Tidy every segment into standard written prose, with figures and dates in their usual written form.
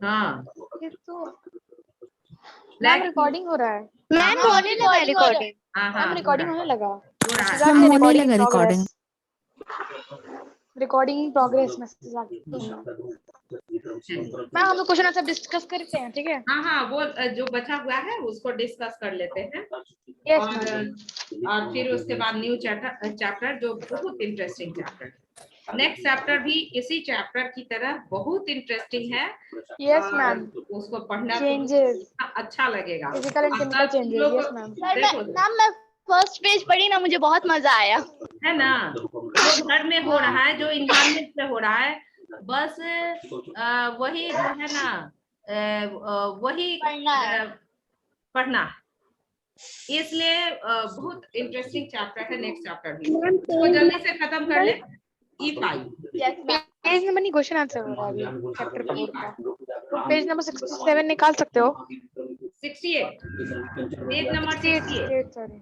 हाँ ये तो ब्लैक रिकॉर्डिंग हो रहा है। मैम होने लगा रिकॉर्डिंग। हाँ हाँ रिकॉर्डिंग होने लगा। हो रहा है। मैम होने लगा recording. Recording in progress message आ गए। मैम हम लोग क्वेश्चन आंसर डिस्कस करते हैं, ठीक है? हाँ हाँ वो जो बचा हुआ है उसको डिस्कस कर लेते हैं। यस और फिर उसके बाद न्यू चैप्टर जो बहुत इंटरेस्टिंग चैप्टर है। नेक्स्ट चैप्टर भी इसी चैप्टर की तरह बहुत इंटरेस्टिंग है। Yes ma'am. उसको पढ़ना चेंजेस अच्छा लगेगा। Physical and chemical changes. Yes ma'am. Ma'am मैं फर्स्ट पेज पढ़ी ना, मुझे बहुत मजा आया है ना। जो घर में हो रहा है, जो इन्वायरमेंट में हो रहा है, बस वही जो है ना वही पढ़ना है। इसलिए बहुत इंटरेस्टिंग चैप्टर है नेक्स्ट चैप्टर भी। इसको जल्दी से खत्म कर ले। E5 पेज नंबर नहीं, क्वेश्चन आंसर हो रहा है अभी चैप्टर 4 का। पेज नंबर 67 निकाल सकते हो। 68 पेज नंबर 68 सॉरी।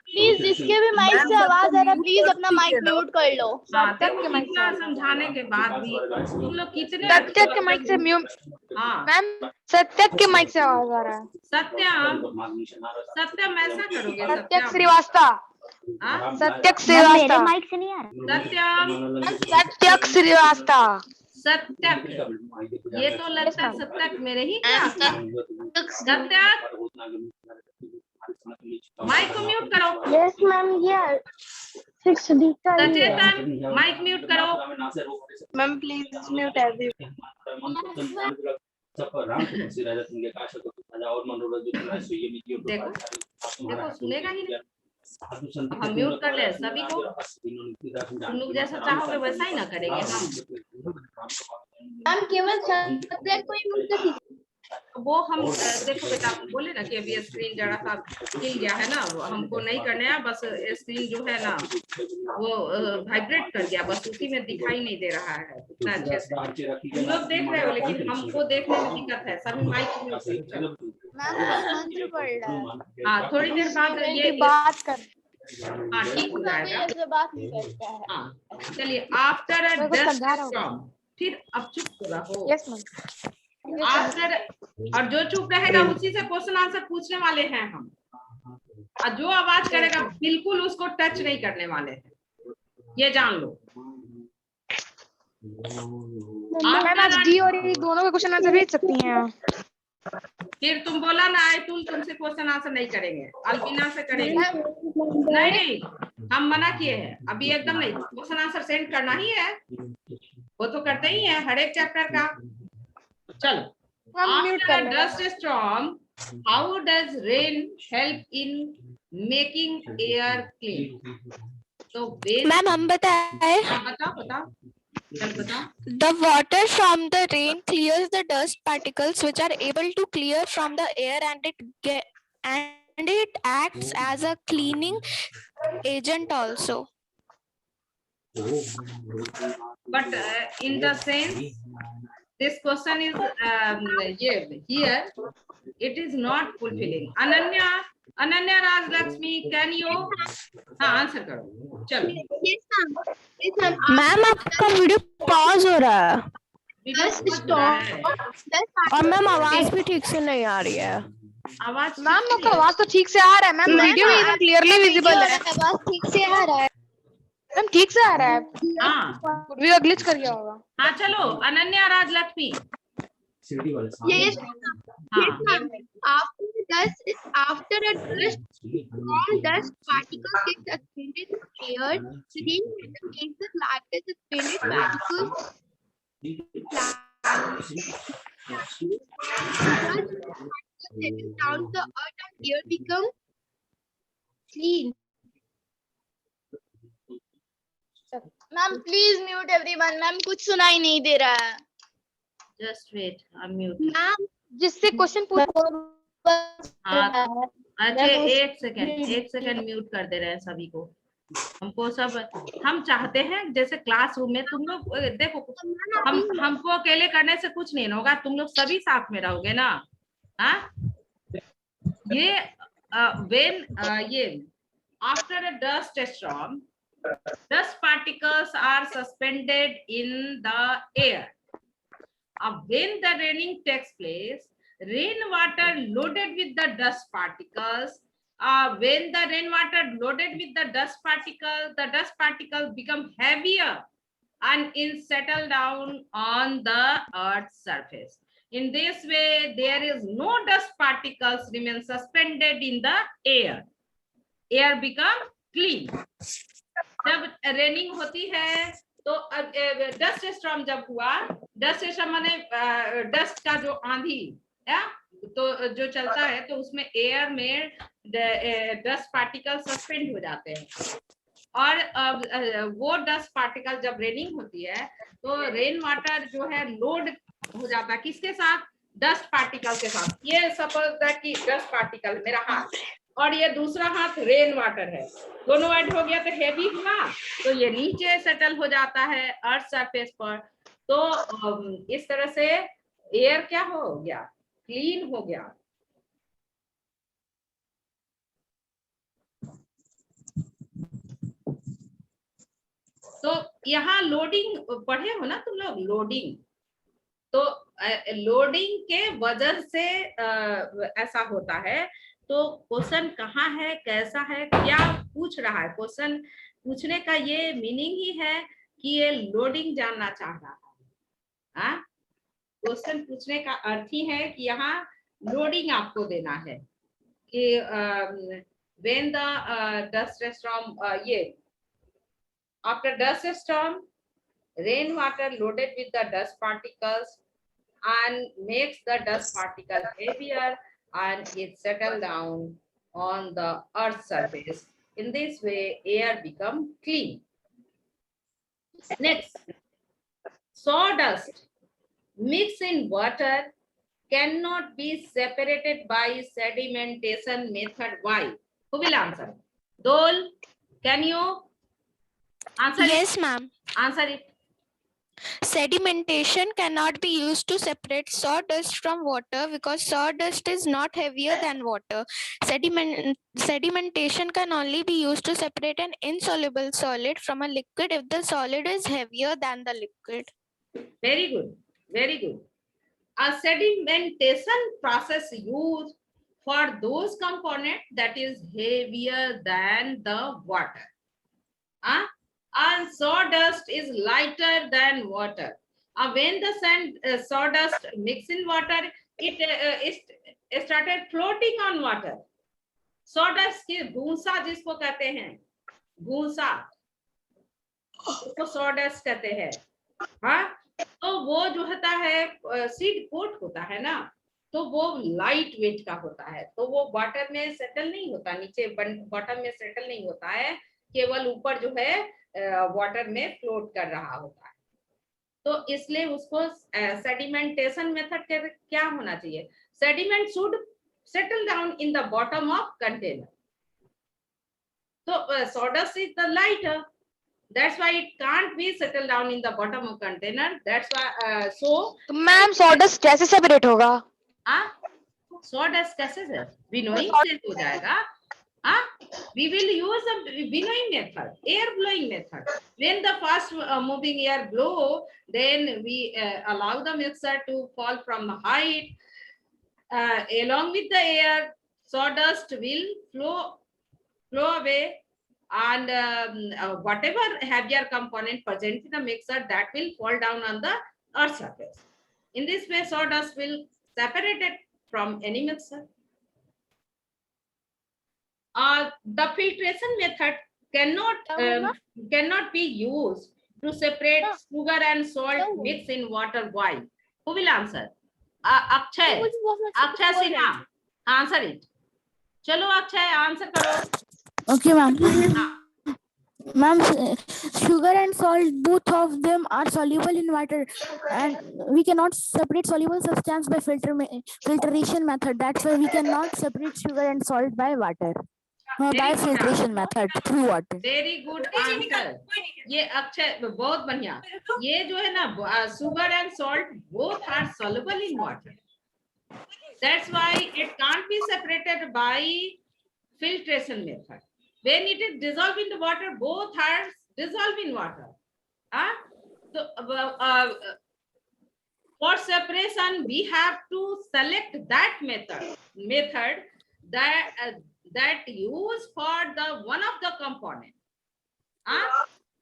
प्लीज जिसके भी माइक से आवाज आ रहा है प्लीज अपना माइक म्यूट कर लो। सत्यक के माइक से समझाने के बाद भी तुम लोग कितने सत्यक के माइक से म्यूट। हाँ मैम सत्यक के माइक से आवाज आ रहा है। सत्यम ऐसा करोगे? सत्यक श्रीवास्तव। सत्यक श्रीवास्तव माइक से नहीं आ रहा। सत्यक श्रीवास्तव। सत्यक ये तो लगता है सत्यक मेरे ही क्लास का। सत्यक माइक को म्यूट करो। यस मैम ये 6D का ही है। सचेतन माइक म्यूट करो। Ma'am please mute every. देखो देखो सुनेगा ही नहीं। हम म्यूट कर ले सभी को। तुम लोग जैसा चाहोगे वैसा ही ना करेंगे हम। मैम केवल सब्जेक्ट को ही म्यूट कर दीजिए। वो हम देखो बेटा बोले ना कि अभी स्क्रीन जरा सा हिल गया है ना, हमको नहीं करना है। बस स्क्रीन जो है ना वो वाइब्रेट कर गया, बस उसी में दिखाई नहीं दे रहा है इतना अच्छे से। हम लोग देख रहे हो लेकिन हमको देखने में दिक्कत है। सभी माइक मंत्र पढ़ रहा है। हाँ थोड़ी देर बाद ये बात कर। हाँ ठीक हो जाएगा। ऐसे बात नहीं करता है। हाँ चलिए आफ्टर अ डस्ट स्टॉर्म। फिर अब चुप रहो। Yes ma'am. आफ्टर और जो चुप रहेगा उसी से क्वेश्चन आंसर पूछने वाले हैं हम। और जो आवाज करेगा बिल्कुल उसको टच नहीं करने वाले हैं, ये जान लो। मैम आज डी और ई दोनों के क्वेश्चन आंसर भेज सकती हैं। फिर तुम बोला ना तुम तुमसे क्वेश्चन आंसर नहीं करेंगे, अल्बिना से करेंगे। नहीं हम मना किए हैं अभी, एकदम नहीं। क्वेश्चन आंसर सेंड करना ही है, वो तो करते ही है हर एक चैप्टर का। चलो after a dust storm, how does rain help in making air clean? तो मैम हम बताए। बताओ चल बताओ। The water from the rain clears the dust particles which are able to clear from the air and it acts as a cleaning agent also. But in the sense this question is here it is not fulfilling. Ananya Raj Lakshmi, can you हाँ answer करो चलो। Ma'am आपका video pause हो रहा है और ma'am आवाज भी ठीक से नहीं आ रही है। आवाज मैम आपका आवाज तो ठीक से आ रहा है। मैम वीडियो एकदम क्लियरली विजिबल है। आवाज ठीक से आ रहा है। मैम ठीक से आ रहा है। हाँ वीडियो ग्लिच कर गया होगा। हाँ चलो Ananya Raj Lakshmi. Yes, after a dust storm, dust particles get suspended in air. Rain makes the largest suspended particles settle down to the earth and air becomes clean. Ma'am please mute everyone. Ma'am कुछ सुनाई नहीं दे रहा है। Just wait unmute. Ma'am जिससे question पूछो। अच्छा एक सेकंड म्यूट कर दे रहे हैं सभी को। हमको सब हम चाहते हैं जैसे क्लासरूम में तुम लोग देखो, हमको अकेले करने से कुछ नहीं होगा, तुम लोग सभी साथ में रहोगे ना। हाँ ये व्हेन ये after a dust storm dust particles are suspended in the air. When the raining takes place, rainwater loaded with the dust particles, when the rainwater loaded with the dust particles become heavier and settle down on the earth's surface. In this way, there is no dust particles remain suspended in the air. Air become clean. जब raining होती है तो dust storm जब हुआ, dust storm माने dust का जो आंधी है तो जो चलता है तो उसमें एयर में डस्ट पार्टिकल सस्पेंड हो जाते हैं और वो डस्ट पार्टिकल जब रेनिंग होती है तो रेन वाटर जो है लोड हो जाता है किसके साथ, डस्ट पार्टिकल के साथ। ये सपोज दैट कि डस्ट पार्टिकल मेरा हाथ और ये दूसरा हाथ रेन वाटर है, दोनों ऐड हो गया तो हेवी हुआ तो ये नीचे सेटल हो जाता है अर्थ सरफेस पर। तो इस तरह से एयर क्या हो गया, क्लीन हो गया। तो यहाँ लोडिंग पढ़े हो ना तुम लोग, लोडिंग, तो लोडिंग के वजह से ऐसा होता है। तो क्वेश्चन कहाँ है, कैसा है, क्या पूछ रहा है, क्वेश्चन पूछने का ये मीनिंग ही है कि ये लोडिंग जानना चाह रहा है। क्वेश्चन पूछने का अर्थ ही है कि यहाँ लोडिंग आपको देना है कि when the dust storm after dust storm, rain water loaded with the dust particles and makes the dust particle heavier and it settle down on the earth's surface. In this way, air become clean. Next, sawdust mixed in water cannot be separated by sedimentation method. Why? Who will answer? Dole, can you answer? Yes, ma'am. Answer it. Sedimentation cannot be used to separate sawdust from water because sawdust is not heavier than water. Sedimentation can only be used to separate an insoluble solid from a liquid if the solid is heavier than the liquid. Very good. Very good. A sedimentation process used for those components that is heavier than the water. And sawdust is lighter than water. When the sawdust mixed in water, it started floating on water. Sawdust की भूसा जिसको कहते हैं, भूसा उसको sawdust कहते हैं। हाँ, तो वो जो होता है सीड कोट होता है ना, तो वो लाइट वेट का होता है, तो वो वाटर में सेटल नहीं होता, नीचे बॉटम में सेटल नहीं होता है, केवल ऊपर जो है वाटर में फ्लोट कर रहा होता है। तो इसलिए उसको सेडिमेंटेशन मेथड क्या होना चाहिए, sediment should settle down in the bottom of container. तो sawdust is the lighter, that's why it can't be settled down in the bottom of container, that's why so ma'am sawdust कैसे separate होगा? sawdust कैसे से winnowing से हो जाएगा। We will use a winnowing method, air blowing method. When the fast moving air blow, then we allow the mixer to fall from the height. Along with the air, sawdust will flow away, and whatever heavier component present in the mixer, that will fall down on the earth surface. In this way, sawdust will separate it from any mixer. The filtration method cannot be used to separate sugar and salt mixed in water. Why? Who will answer? Akshay. Akshay Sinha. Answer it. Chalo Akshay, answer karo. Okay, ma'am. Ma'am, sugar and salt, both of them are soluble in water, and we cannot separate soluble substance by filtration method. That's why we cannot separate sugar and salt by water. by filtration method through water. Very good answer. ये अक्षय बहुत बढ़िया. ये जो है ना sugar and salt both are soluble in water. That's why it can't be separated by filtration method. when it is dissolved in the water, both are dissolved in water. So for separation, we have to select that method that use for the one of the component.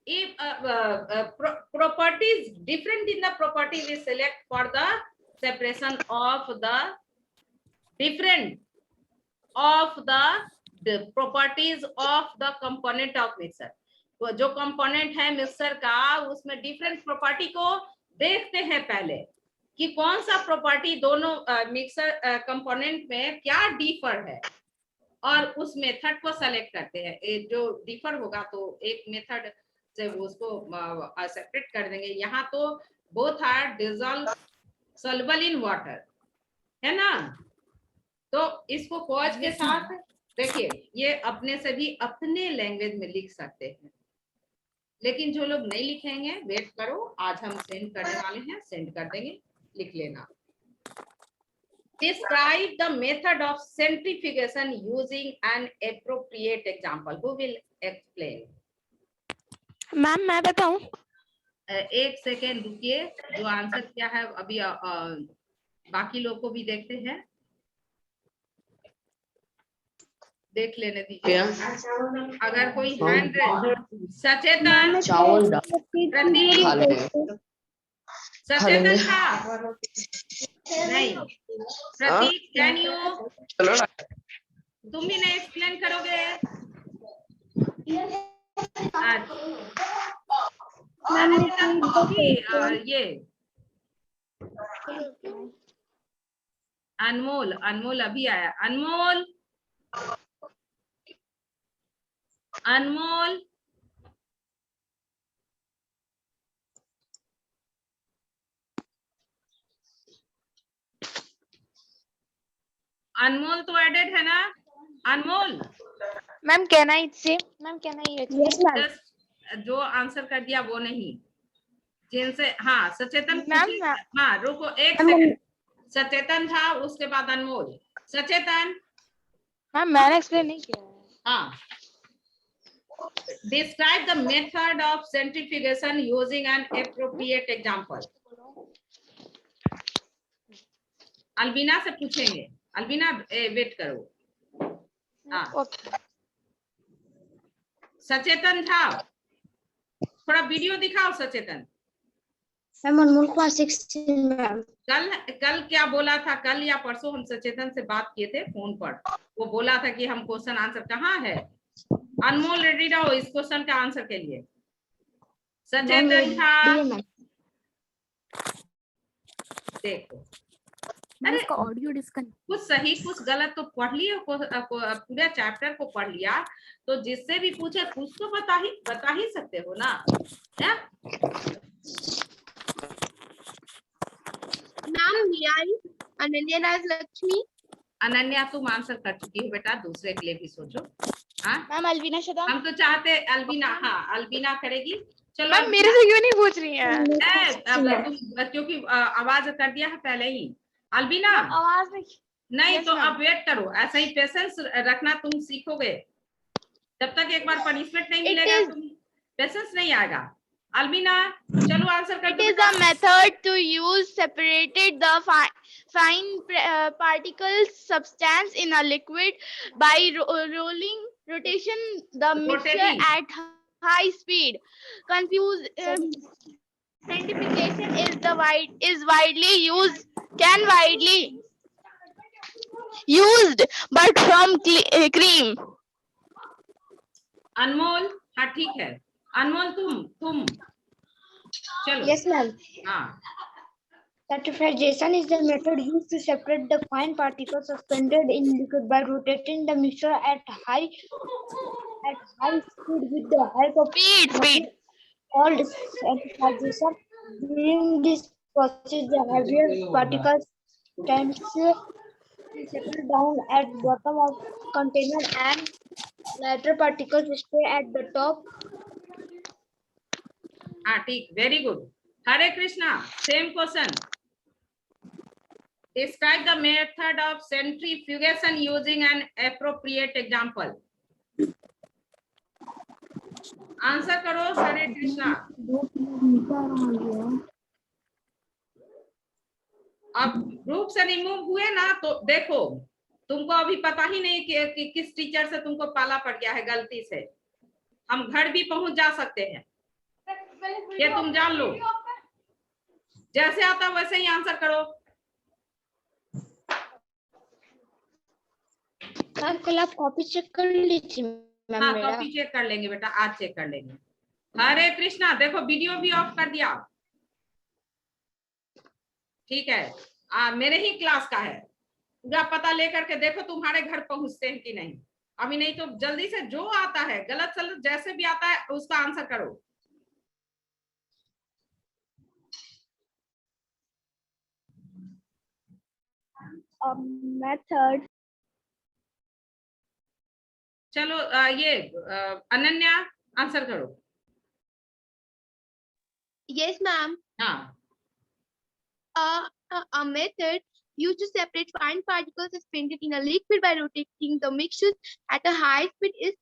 If properties different in the property, we select for the separation of the different of the properties of the component of mixer. तो जो component है mixer का, उसमें different property को देखते हैं पहले कि कौन सा प्रॉपर्टी दोनों मिक्सर कंपोनेंट में क्या डिफर है, और उस मेथड को सेलेक्ट करते हैं। जो डिफर होगा तो एक मेथड से उसको सेपरेट कर देंगे। यहाँ तो both are dissolve soluble in water, है ना। तो इसको कॉज के साथ देखिए, ये अपने से भी अपने लैंग्वेज में लिख सकते हैं, लेकिन जो लोग नहीं लिखेंगे वेट करो, आज हम सेंड करने वाले हैं, सेंड कर देंगे, लिख लेना। Describe the method of centrifugation using an appropriate example. Who will explain? Ma'am मैं बताऊं? एक सेकेंड रुकिए, जो आंसर क्या है अभी बाकी लोग को भी देखते हैं, देख लेने दीजिए। अगर कोई हैंड, सचेतन, सचेतन था नहीं, प्रतीक कैन यू, तुम भी नहीं एक्सप्लेन करोगे? ये अनमोल, अनमोल अभी आया। अनमोल, अनमोल, अनमोल तो एडेड है ना? अनमोल मैम कैन आई से, मैम कैन आई जो आंसर कर दिया वो नहीं, जिनसे, हाँ सचेतन मैम, हाँ रुको एक सेकंड, सचेतन था उसके बाद अनमोल। सचेतन, मैम मैंने एक्सप्लेन नहीं किया। हाँ, describe the method of centrifugation using an appropriate example. Albina से पूछेंगे। अल्बिना वेट करो। हाँ, सचेतन था, थोड़ा वीडियो दिखाओ सचेतन। कल क्या बोला था, कल या परसों हम सचेतन से बात किए थे फोन पर, वो बोला था कि हम क्वेश्चन आंसर कहाँ है। अनमोल रेडी रहो इस क्वेश्चन का आंसर के लिए। सचेतन था, देखो अरे ऑडियो डिस्कनेक्ट, कुछ सही कुछ गलत तो पढ़ लिया, पूरा चैप्टर को पढ़ लिया, तो जिससे भी पूछे कुछ तो बता ही सकते हो ना। नाम अनन्या राजलक्ष्मी। अनन्या तुम आंसर कर चुकी हो बेटा, दूसरे के लिए भी सोचो। हाँ मैम अल्बिना शदा, हम तो चाहते अल्बिना, हाँ अल्बिना करेगी। चलो मैम मेरे से क्यों नहीं पूछ रही हैं? तुम क्योंकि आवाज कर दिया है पहले ही। अल्बिना आवाज नहीं तो अब वेट करो, ऐसा ही पेशेंस रखना, तुम सीखोगे जब तक एक बार पनिशमेंट नहीं मिलेगा तुम पेशेंस नहीं आएगा। अल्बिना चलो आंसर कर। It is a method to use separated the fine particles substance in a liquid by rotation the mixture at high speed. Centrifugation is widely used but from cream. अनमोल, हाँ ठीक है अनमोल, तुम चलो। Yes, ma'am. हाँ, Centrifugation is the method used to separate the fine particles suspended in liquid by rotating the mixture at high speed with the help of Speed. called centrifugation. During this process, the heavier particles tend to settle down at bottom of container and lighter particles stay at the top. हाँ ठीक, very good. Hare Krishna, same question. Describe the method of centrifugation using an appropriate example. Answer करो। हरे कृष्णा। अब group से remove हुए ना तो देखो, तुमको अभी पता ही नहीं कि किस टीचर से तुमको पाला पड़ गया है गलती से। हम घर भी पहुंच जा सकते हैं, ये तुम जान लो। जैसे आता वैसे ही आंसर करो। मैम कल आप कॉपी चेक कर लीजिए मैम। हाँ, मेरा कॉपी चेक कर लेंगे बेटा, आज चेक कर लेंगे। हरे कृष्णा, देखो वीडियो भी ऑफ कर दिया। ठीक है, मेरे ही क्लास का है। पूरा पता लेकर के देखो तुम्हारे घर पहुंचते हैं कि नहीं। अभी नहीं तो जल्दी से जो आता है, गलत सलत जैसे भी आता है उसका आंसर करो। मैं थर्ड। चलो ये अनन्या आंसर करो। Yes, ma'am. हाँ, A method used to separate fine particles suspended in a liquid by rotating the mixture at a high speed is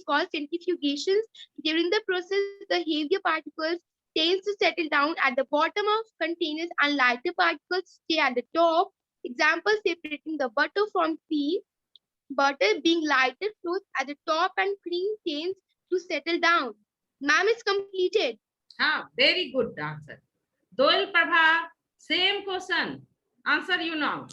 called centrifugation. During the process, the heavier particles tend to settle down at the bottom of containers and lighter particles stay at the top. Example, separating the butter from cream. Butter being lighter floats at the top and cream tends to settle down. Ma'am, it's completed. हाँ, very good answer. Doyal Prabha, same question, answer you now.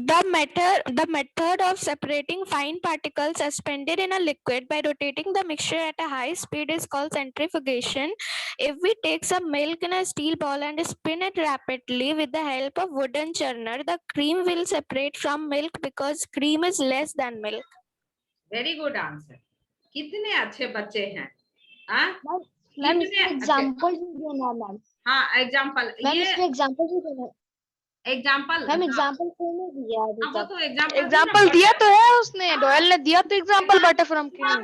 The method of separating fine particles suspended in a liquid by rotating the mixture at a high speed is called centrifugation. If we take some milk in a steel ball and spin it rapidly with the help of wooden churner, the cream will separate from milk because cream is less than milk. Very good answer. कितने अच्छे बच्चे हैं। हाँ, ma'am इसमें example भी देना ma'am. हाँ, example, ma'am ये इसमें एग्जांपल भी देना। एग्जांपल, मैम एग्जांपल क्यों नहीं दिया अभी वो तक? तो एग्जांपल एग्जाम्पल दिया तो है उसने, डोयल ने दिया तो example butter from cream.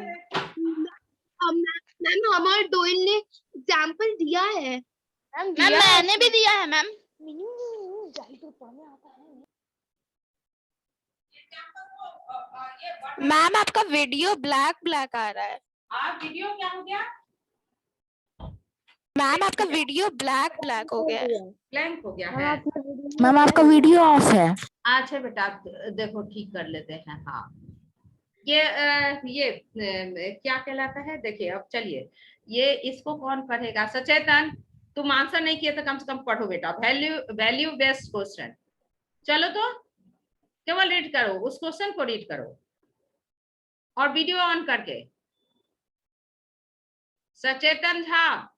Ma'am हमारे डोयल ने एग्जाम्पल दिया है। मैम मैंने भी दिया है मैम। मैम आपका वीडियो ब्लैक आ रहा है। आप वीडियो क्या हो गया? मैम आपका वीडियो ब्लैक हो गया है। ब्लैंक हो गया है। मैम आपका वीडियो ऑफ है। अच्छा बेटा, देखो ठीक कर लेते हैं। हाँ, ये क्या कहलाता है? देखिए, अब चलिए, ये इसको कौन पढ़ेगा? सचेतन, तुम आंसर नहीं किए तो कम से कम पढ़ो बेटा। Value based question. चलो तो केवल रीड करो, उस क्वेश्चन को रीड करो और वीडियो ऑन करके। सचेतन झा,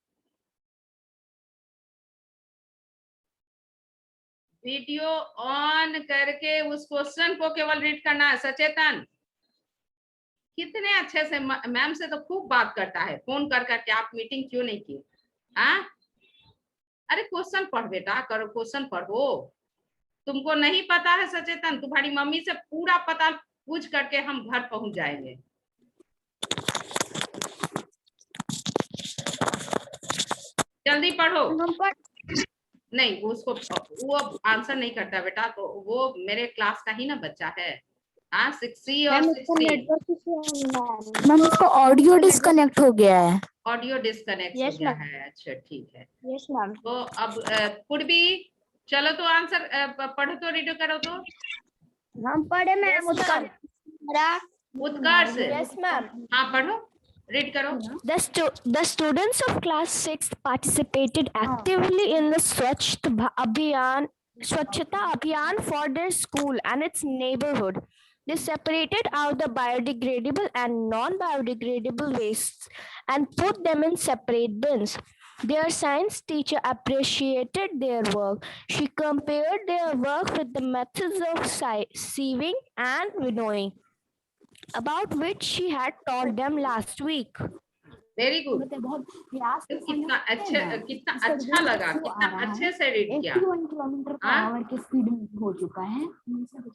वीडियो ऑन करके उस क्वेश्चन को केवल रीड करना है। सचेतन कितने अच्छे से मैम से तो खूब बात करता है, फोन कर करके। आप मीटिंग क्यों नहीं की? हाँ, अरे क्वेश्चन पढ़ बेटा, करो क्वेश्चन पढ़ो। तुमको नहीं पता है सचेतन, तुम्हारी मम्मी से पूरा पता पूछ करके हम घर पहुंच जाएंगे। जल्दी पढ़ो। नहीं, उसको वो आंसर नहीं करता बेटा, तो वो मेरे क्लास का ही ना बच्चा है। हाँ, 6C और 6C। मैम इसको ऑडियो डिस्कनेक्ट हो गया है। ऑडियो डिस्कनेक्ट हो गया है। अच्छा ठीक है। Yes ma'am. तो अब पूर्वी, चलो तो आंसर पढ़ो तो, रीड करो तो। हम पढ़े मैम उत्कर्ष। Yes ma'am. हाँ पढ़ो, रीड करो। The students of class 6 participated actively in the Swachhta Abhiyan for their school and its neighborhood. They separated out the biodegradable and non-biodegradable wastes and put them in separate bins. Their science teacher appreciated their work. She compared their work with the methods of sieving and winnowing, about which she had taught them last week. Very good. कितना अच्छा लगा, कितना अच्छे से read किया। की speed हो चुका है।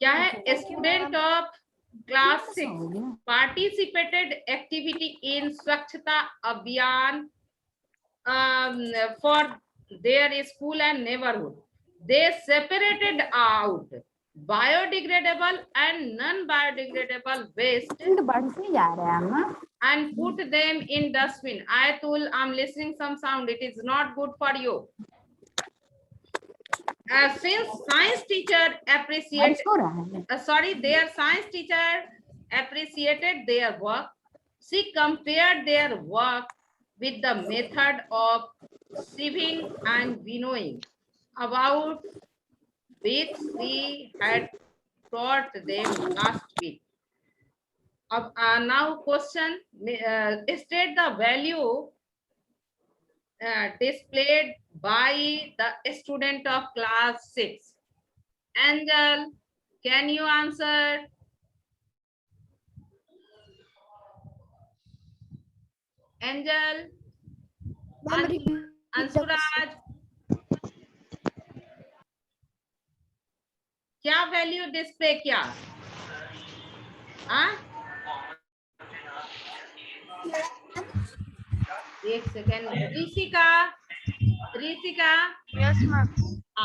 क्या है? Student of class 6 participated activity in Swachhta Abhiyan for their school and neighborhood. They separated out biodegradable and non-biodegradable waste बढ़ते जा रहे हैं हम and put them in dustbin. Ayatul, I'm listening some sound. It is not good for you. Since science teacher appreciated, their science teacher appreciated their work, she compared their work with the method of sieving and winnowing, about which she had taught them last week. Now question, state the value displayed by the student of class 6. Angel, can you answer? Angel, Ansuraj, क्या value display किया? हाँ, एक second. Rishika, Yes, ma'am.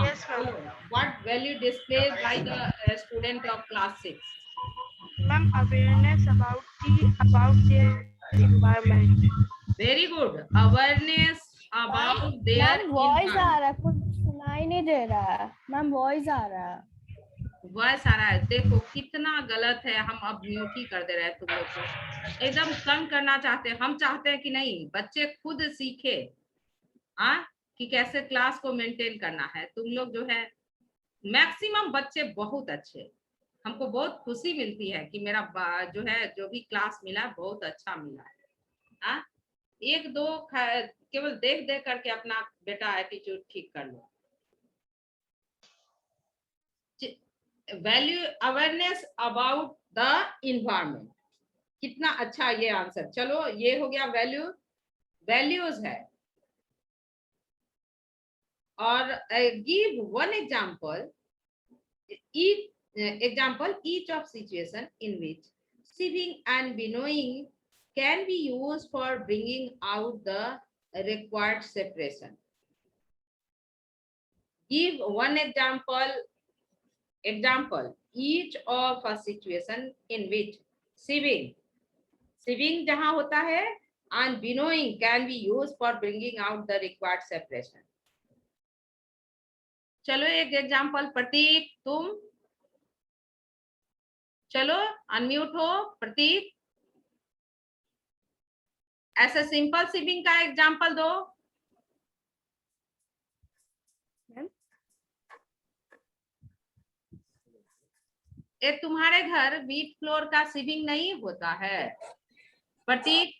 Yes, ma'am. what value displayed by the student of class 6? Ma'am, awareness about their environment. Very good. Awareness about their voice आ environment. रहा है, कुछ सुनाई नहीं दे रहा है मैम. वॉइस आ रहा है. वह सारा है. देखो कितना गलत है. हम अब म्यूट ही कर दे रहे हैं तुम लोग को. एकदम कम करना चाहते हैं. हम चाहते हैं कि नहीं, बच्चे खुद सीखे कि कैसे क्लास को मेंटेन करना है. तुम लोग जो है मैक्सिमम बच्चे बहुत अच्छे. हमको बहुत खुशी मिलती है कि मेरा जो है जो भी क्लास मिला बहुत अच्छा मिला है. एक दो केवल देख देख करके अपना बेटा एटीट्यूड ठीक कर लो. Value awareness about the environment. कितना अच्छा ये आंसर. चलो ये हो गया वैल्यूज है. और give one example each of situation in which sieving and winnowing can be used for bringing out the required separation. Give one example each of a situation in which sieving जहां होता है and winnowing can be used for bringing out the required separation. चलो एक example. प्रतीक तुम चलो unmute हो. प्रतीक ऐसे simple सिविंग का एग्जाम्पल दो. ये तुम्हारे घर वीट फ्लोर का सिविंग नहीं होता है प्रतीक?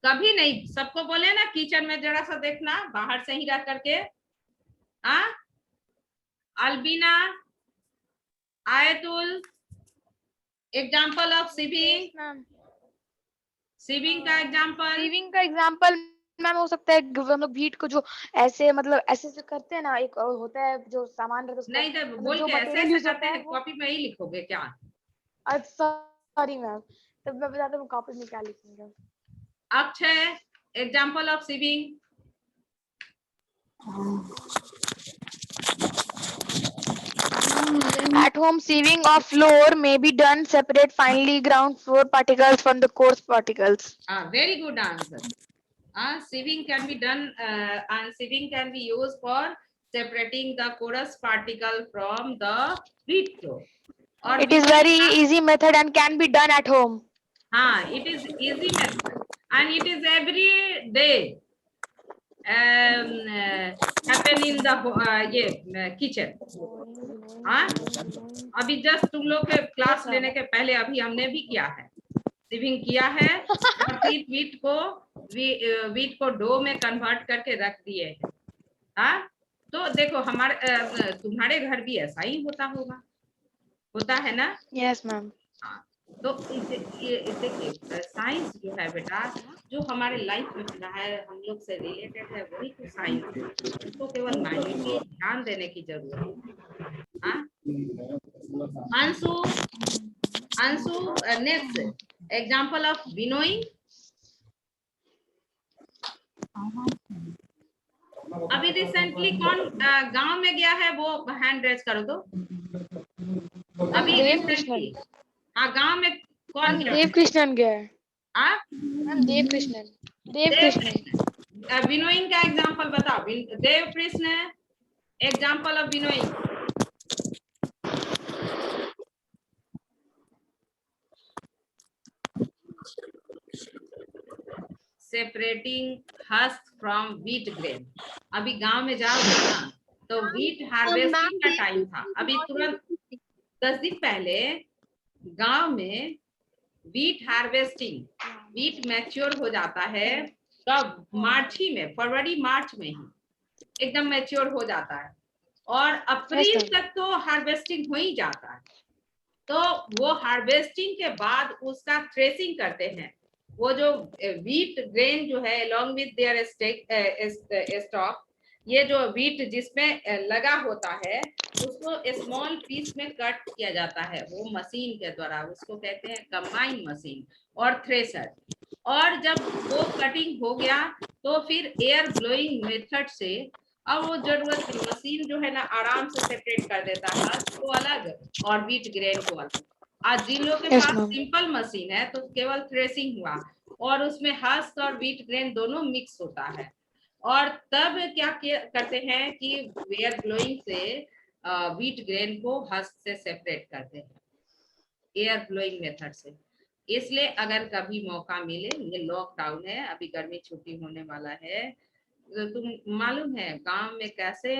कभी नहीं. सबको बोले ना किचन में जरा सा देखना बाहर से ही रह करके. अल्बीना, आयतुल, एग्जाम्पल ऑफ सिविंग. सिविंग का एग्जाम्पल मैम हो सकता है हम लोग भीट को जो ऐसे मतलब ऐसे से करते हैं ना, एक होता है जो सामान रहता है नहीं तो बोल के ऐसे करते हैं. कॉपी में ही लिखोगे क्या? सॉरी मैम, तब मैं बताता हूँ कॉपी में क्या लिखूंगा. Akshay, example of swimming. At home, sieving of floor may be done separate finely ground floor particles from the coarse particles. Very good answer. Sieving can be done and sieving can be used for separating the coarse particle from the wheat flour. It is very easy method and can be done at home. It is easy method and it is every day happen in the kitchen. अभी just तुम लोग के class लेने के पहले अभी हमने भी किया है, सिविंग किया है और फिर वीट को डो में कन्वर्ट करके रख दिए हैं. तो देखो हमारे तुम्हारे घर भी ऐसा ही होता है ना? Yes ma'am. तो देखिए साइंस जो है बेटा जो हमारे लाइफ में मिला है हम लोग से रिलेटेड है वही तो साइंस है. उसको केवल माइन्यूटली ध्यान देने की जरूरत है. Anshu next example of winnowing. अभी रिसेंटली कौन गांव में गया है वो हैंड रेज करो तो. अभी देव recently, कृष्णन। हाँ गांव में कौन गया? देव कृष्णन गया है हाँ मैम, देव कृष्णन। देव कृष्णन। विनोइंग का एग्जाम्पल बताओ। Dev Krishna example of winnowing. Separating husk from wheat grain. अभी गांव में जाओगे ना तो व्हीट हार्वेस्टिंग का टाइम था। अभी तुरंत 10 दिन पहले गांव में व्हीट हार्वेस्टिंग, व्हीट मैच्योर हो जाता है कब? मार्च ही में, फरवरी मार्च में ही एकदम मैच्योर हो जाता है और अप्रैल तक तो हार्वेस्टिंग हो ही जाता है। तो वो हार्वेस्टिंग के बाद उसका थ्रेसिंग करते हैं। वो जो व्हीट ग्रेन जो है along with their स्टॉक, ये जो व्हीट जिसमें लगा होता है उसको स्मॉल पीस में कट किया जाता है वो मशीन के द्वारा। उसको कहते हैं कंबाइन मशीन और थ्रेसर। और जब वो कटिंग हो गया तो फिर एयर ब्लोइंग मेथड से अब वो जरूरत नहीं, मशीन जो है ना आराम से सेपरेट कर देता है हस्क को अलग और व्हीट ग्रेन को अलग। आज जिन लोगों के पास सिंपल मशीन है तो केवल थ्रेसिंग हुआ और उसमें हस्क और व्हीट ग्रेन दोनों मिक्स होता है। और तब क्या करते हैं कि एयर ब्लोइंग से व्हीट ग्रेन को हस्क से सेपरेट करते हैं एयर ब्लोइंग मेथड से। इसलिए अगर कभी मौका मिले, ये लॉकडाउन है, अभी गर्मी छुट्टी होने वाला है, तो तुम मालूम है गांव में कैसे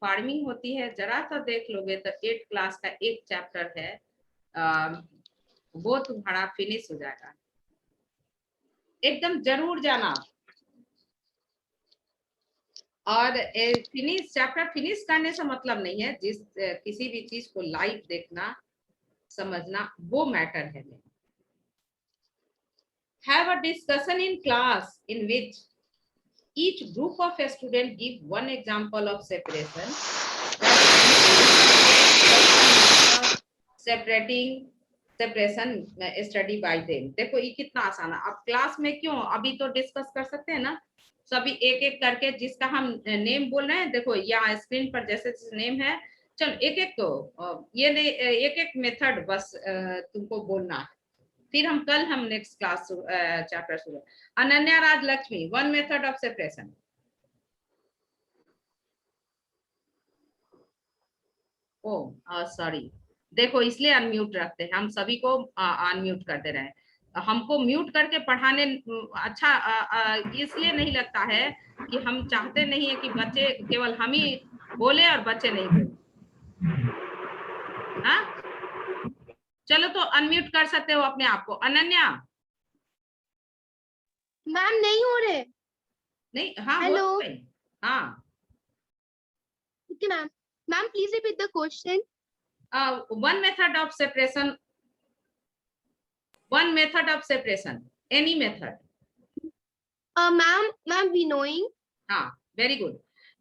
फार्मिंग होती है, जरा सा देख लोगे तो 8th क्लास का एक चैप्टर है, वो तुम्हारा फिनिश हो जाएगा। एकदम जरूर जाना। और फिनिश चैप्टर फिनिश करने से मतलब नहीं है, जिस किसी भी चीज को लाइव देखना समझना वो मैटर है। Have a discussion in class in which each group of a student give one example of separation. Separation study bye them. देखो ये कितना आसान है। अब क्लास में क्यों, अभी तो डिस्कस कर सकते हैं ना सभी एक एक करके, जिसका हम नेम बोल रहे हैं। देखो यहाँ स्क्रीन पर जैसे नेम है, चलो एक एक तो ये नहीं, एक एक मेथड बस तुमको बोलना है। फिर हम कल हम नेक्स्ट क्लास चैप्टर शुरू। Ananya Raj Lakshmi, one method of separation. Oh sorry, देखो इसलिए अनम्यूट रखते हैं, हम सभी को अनम्यूट करते रहे। हमको म्यूट करके पढ़ाने अच्छा इसलिए नहीं लगता है कि हम चाहते नहीं है कि बच्चे केवल हम ही बोले और बच्चे नहीं बोले। हाँ चलो तो अनम्यूट कर सकते हो अपने आप को। अनन्या। मैम नहीं हो रहे। नहीं, हाँ हेलो। हाँ okay ma'am. Ma'am please repeat the question. one method of separation, one method of separation, any method. Ma'am, winnowing. हाँ, very good.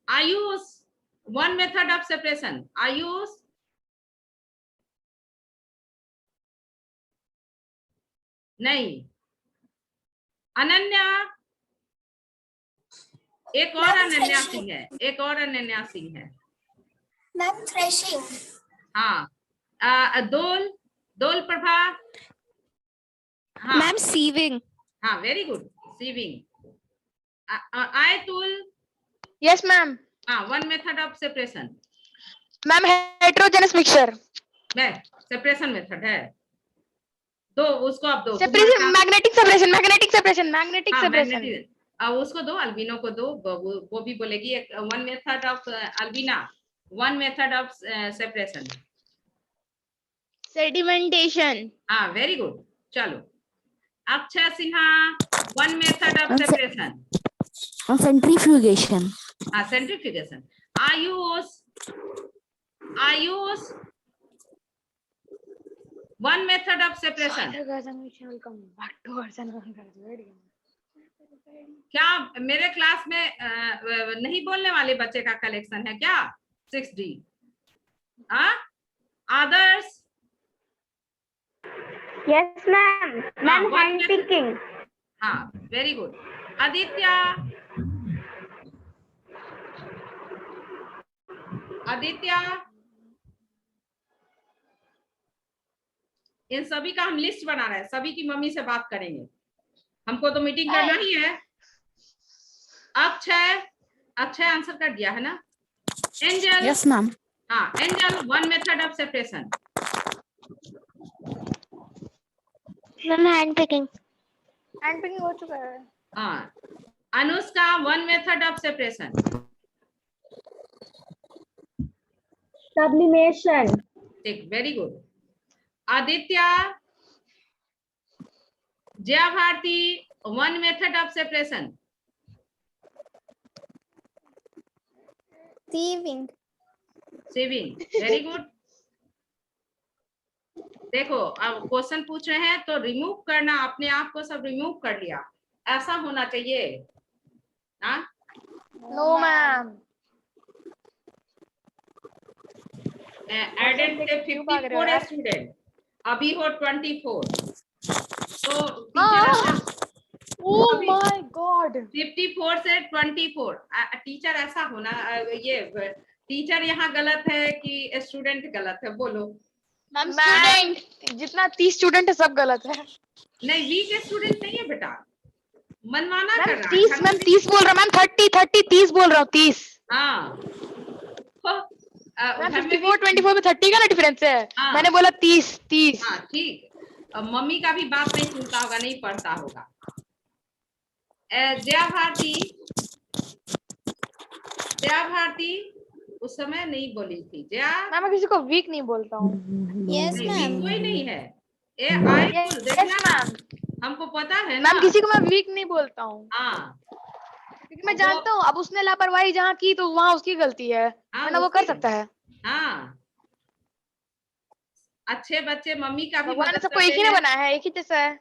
I use one method of separation. I use नहीं। अनन्या, एक और अनन्या सिंह है, एक और अनन्या सिंह है। Ma'am threshing. हाँ दोल, दोल प्रभा। हाँ मैम सीविंग। हाँ very good, sieving. Aytul. Yes ma'am. हाँ, one method of separation. Ma'am heterogeneous mixture. Separation method है दो, उसको आप दो। Separation, magnetic separation, magnetic separation, magnetic separation. उसको दो, अल्बिनो को दो, वो भी बोलेगी। One method of Albina, one method of separation. Sedimentation. हाँ वेरी गुड। चलो Akshay Sinha, one method of separation. Centrifugation. हाँ centrifugation. Ayush one method of separation. क्या मेरे क्लास में नहीं बोलने वाले बच्चे का कलेक्शन है क्या? 6D। आदर्श। Yes, ma'am. Ma'am, hand picking. हाँ वेरी गुड। आदित्य, आदित्य इन सभी का हम लिस्ट बना रहे हैं, सभी की मम्मी से बात करेंगे, हमको तो मीटिंग करना ही है। अक्षय आंसर कर दिया है ना? एंजल? Yes, ma'am. हाँ, Angel, one method of separation. Ma'am hand picking हो चुका है। हाँ, Anushka, one method of separation. Sublimation. ठीक, very good. Aditya, Jaya Bharati, one method of separation. sieving sieving, very good. देखो अब क्वेश्चन पूछ रहे हैं तो रिमूव करना, अपने आप को सब रिमूव कर लिया, ऐसा होना चाहिए। हाँ, नो मैम। एडेड से 54 स्टूडेंट, अभी हो 24, तो ओह माय गॉड, 54 से 24। टीचर ऐसा होना, ये टीचर यहाँ गलत है कि स्टूडेंट गलत है? बोलो। मैम मैम जितना 30 स्टूडेंट है सब गलत है। नहीं, वीक स्टूडेंट नहीं है बेटा, मनमाना कर मैम रहा 30, है। मैम 30 बोल रहा हूँ मैम, 30 बोल रहा हूँ 30। हाँ, मैम 54 24 में 30 का ना डिफरेंस है। हाँ। मैंने बोला 30। हाँ ठीक, मम्मी का भी बात नहीं सुनता होगा, नहीं पढ़ता होगा। जया भारती उस समय नहीं बोली थी। जया, मैं किसी को वीक नहीं बोलता हूँ। yes नहीं, ma'am वीक कोई नहीं है। आई Yes, देखना ना, ma'am। हमको पता है ना। मैम किसी को मैं वीक नहीं बोलता हूँ, हाँ, क्योंकि मैं जानता हूँ अब उसने लापरवाही जहाँ की तो वहाँ उसकी गलती है, हाँ, वरना वो कर सकता है। हाँ, अच्छे बच्चे मम्मी का भी भगवान ने मदद सबको एक करते ही ना हैं। बनाया है, एक ही जैसा है।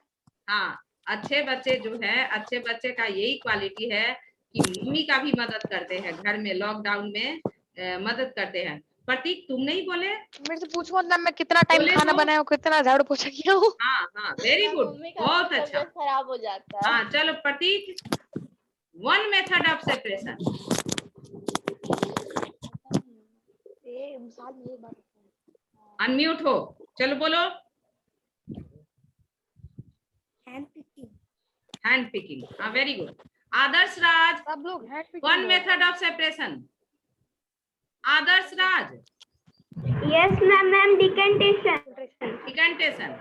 हाँ, अच्छे बच्चे जो है, अच्छे बच्चे का यही क्वालिटी है कि मम्मी का भी मदद करते हैं, घर में लॉकडाउन में मदद करते हैं। प्रतीक, तुम नहीं बोले? मेरे से पूछो ना मैं कितना टाइम बोले खाना तो? बनाया हूँ, कितना झाड़ू पोछा किया हूँ। हाँ हाँ, वेरी गुड, बहुत अच्छा। खराब हो जाता है। हाँ चलो Pratik, one method of separation. Unmute हो, चलो बोलो। हैंड पिकिंग, हाँ वेरी गुड। आदर्श राज, सब लोग one method of separation. Adarsh Raj. Yes, ma'am. Decantation. Decantation.